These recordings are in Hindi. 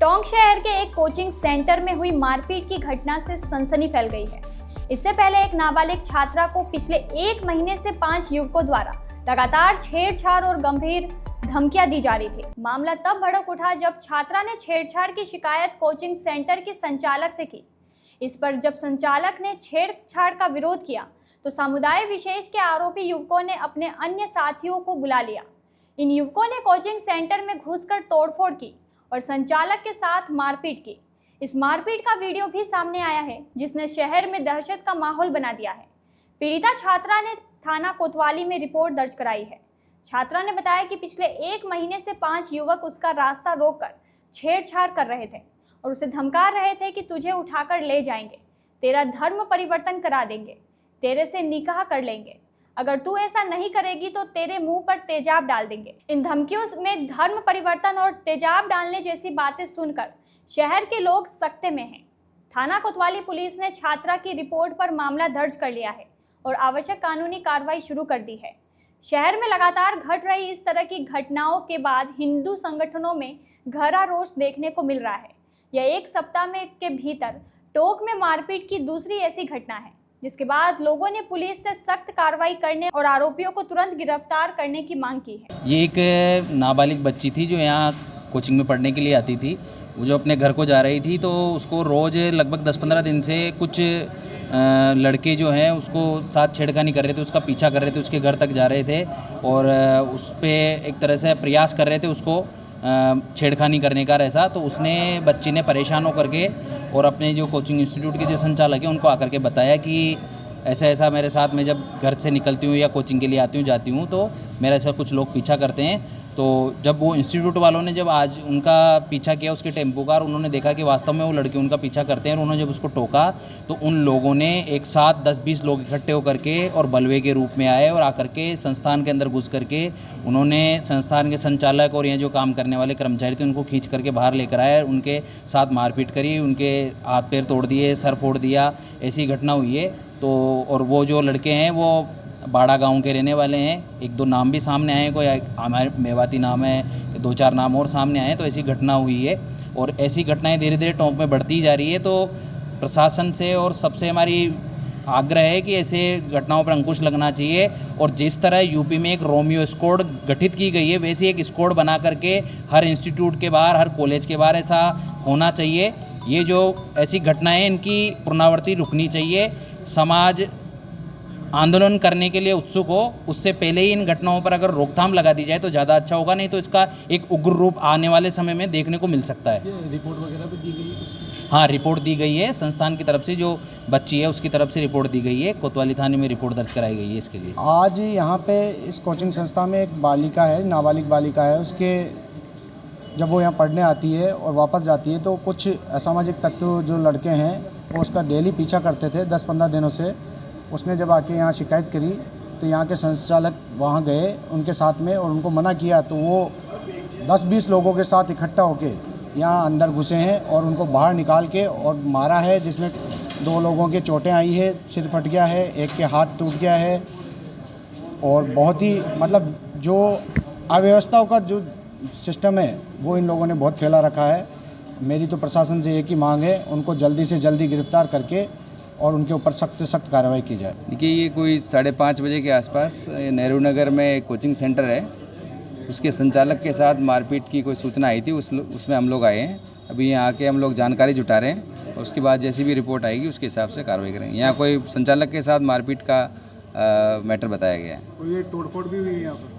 टोंक शहर के एक कोचिंग सेंटर में हुई मारपीट की घटना से सनसनी फैल गई है। इससे पहले एक नाबालिग छात्रा को पिछले 1 महीने से 5 युवकों द्वारा लगातार छेड़छाड़ और गंभीर धमकियां दी जा रही थी। मामला तब भड़क उठा जब छात्रा ने छेड़छाड़ की शिकायत कोचिंग सेंटर के संचालक से की। इस पर जब संचालक ने छेड़छाड़ का विरोध किया तो समुदाय विशेष के आरोपी युवकों ने अपने अन्य साथियों को बुला लिया। इन युवकों ने कोचिंग सेंटर में घुसकर तोड़फोड़ की और संचालक के साथ मारपीट की। इस मारपीट का वीडियो भी सामने आया है, जिसने शहर में दहशत का माहौल बना दिया है। पीड़िता छात्रा ने थाना कोतवाली में रिपोर्ट दर्ज कराई है। छात्रा ने बताया कि पिछले 1 महीने से 5 युवक उसका रास्ता रोककर छेड़छाड़ कर रहे थे और उसे धमका रहे थे कि तुझे उठाकर ले जाएंगे, तेरा धर्म परिवर्तन करा देंगे, तेरे से निकाह कर लेंगे, अगर तू ऐसा नहीं करेगी तो तेरे मुंह पर तेजाब डाल देंगे। इन धमकियों में धर्म परिवर्तन और तेजाब डालने जैसी बातें सुनकर शहर के लोग सकते में हैं। थाना कोतवाली पुलिस ने छात्रा की रिपोर्ट पर मामला दर्ज कर लिया है और आवश्यक कानूनी कार्रवाई शुरू कर दी है। शहर में लगातार घट रही इस तरह की घटनाओं के बाद हिंदू संगठनों में गहरा रोष देखने को मिल रहा है। यह 1 सप्ताह में के भीतर टोंक में मारपीट की दूसरी ऐसी घटना है, जिसके बाद लोगों ने पुलिस से सख्त कार्रवाई करने और आरोपियों को तुरंत गिरफ्तार करने की मांग की है। ये एक नाबालिग बच्ची थी जो यहाँ कोचिंग में पढ़ने के लिए आती थी। वो जो अपने घर को जा रही थी तो उसको रोज़ लगभग 10-15 दिन से कुछ लड़के जो हैं उसको साथ छेड़खानी कर रहे थे, उसका पीछा कर रहे थे, उसके घर तक जा रहे थे और उस पर एक तरह से प्रयास कर रहे थे उसको छेड़खानी करने का ऐसा। तो उसने बच्ची ने परेशान होकर के और अपने जो कोचिंग इंस्टीट्यूट के जो संचालक हैं उनको आकर के बताया कि ऐसा ऐसा मेरे साथ में जब घर से निकलती हूँ या कोचिंग के लिए आती हूँ जाती हूँ तो मेरा ऐसा कुछ लोग पीछा करते हैं। तो जब वो इंस्टीट्यूट वालों ने जब आज उनका पीछा किया उसके टेम्पो का और उन्होंने देखा कि वास्तव में वो लड़के उनका पीछा करते हैं और उन्होंने जब उसको टोका तो उन लोगों ने एक साथ 10-20 लोग इकट्ठे होकर के और बलवे के रूप में आए और आकर के संस्थान के अंदर घुस करके उन्होंने संस्थान के संचालक और यहाँ जो काम करने वाले कर्मचारी थे उनको खींच करके बाहर लेकर आए, उनके साथ मारपीट करी, उनके हाथ पैर तोड़ दिए, सर फोड़ दिया। ऐसी घटना हुई है। तो और वो जो लड़के हैं वो बाड़ा गांव के रहने वाले हैं। 1-2 नाम भी सामने आए, कोई हमारे मेवाती नाम है, 2-4 नाम और सामने आए। तो ऐसी घटना हुई है और ऐसी घटनाएं धीरे धीरे टोंक में बढ़ती जा रही है। तो प्रशासन से और सबसे हमारी आग्रह है कि ऐसे घटनाओं पर अंकुश लगना चाहिए और जिस तरह यूपी में एक रोमियो स्क्वाड गठित की गई है वैसे एक स्क्वाड बना करके हर इंस्टीट्यूट के बाहर, हर कॉलेज के बाहर ऐसा होना चाहिए। ये जो ऐसी घटनाएं इनकी पुनरावृत्ति रुकनी चाहिए। समाज आंदोलन करने के लिए उत्सुक हो, उससे पहले ही इन घटनाओं पर अगर रोकथाम लगा दी जाए तो ज़्यादा अच्छा होगा, नहीं तो इसका एक उग्र रूप आने वाले समय में देखने को मिल सकता है। रिपोर्ट वगैरह भी दी गई है? हाँ, रिपोर्ट दी गई है। संस्थान की तरफ से जो बच्ची है उसकी तरफ से रिपोर्ट दी गई है। कोतवाली थाने में रिपोर्ट दर्ज कराई गई है इसके लिए। आज यहाँ पे इस कोचिंग संस्था में एक बालिका है, नाबालिग बालिका है, उसके जब वो यहाँ पढ़ने आती है और वापस जाती है तो कुछ असामाजिक तत्व जो लड़के हैं वो उसका डेली पीछा करते थे 10-15 दिनों से। उसने जब आके यहाँ शिकायत करी तो यहाँ के संचालक वहाँ गए उनके साथ में और उनको मना किया तो वो 10-20 लोगों के साथ इकट्ठा होके यहाँ अंदर घुसे हैं और उनको बाहर निकाल के और मारा है, जिसमें 2 लोगों के चोटें आई है, सिर फट गया है, एक के हाथ टूट गया है और बहुत ही मतलब जो अव्यवस्थाओं का जो सिस्टम है वो इन लोगों ने बहुत फैला रखा है। मेरी तो प्रशासन से एक ही मांग है, उनको जल्दी से जल्दी गिरफ्तार करके और उनके ऊपर सख्त से सख्त कार्रवाई की जाए। देखिए, ये कोई 5:30 बजे के आसपास नेहरू नगर में एक कोचिंग सेंटर है, उसके संचालक के साथ मारपीट की कोई सूचना आई थी। उसमें हम लोग आए हैं। अभी यहाँ आके हम लोग जानकारी जुटा रहे हैं और उसके बाद जैसी भी रिपोर्ट आएगी उसके हिसाब से कार्रवाई करेंगे। यहाँ कोई संचालक के साथ मारपीट का मैटर बताया गया है। कोई तोड़फोड़ भी हुई है यहाँ पर?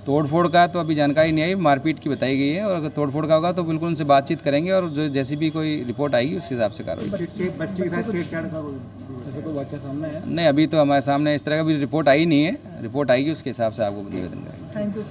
तोड़फोड़ का तो अभी जानकारी नहीं आई, मारपीट की बताई गई है और अगर तोड़फोड़ का होगा तो बिल्कुल उनसे बातचीत करेंगे और जो जैसी भी कोई रिपोर्ट आएगी उसके हिसाब से कार्रवाई। बच्ची के साथ छेड़छाड़ का कोई बच्चा सामने है? नहीं, अभी तो हमारे सामने इस तरह का भी रिपोर्ट आई नहीं है। रिपोर्ट आएगी उसके हिसाब से आपको निवेदन करेंगे। Thank you.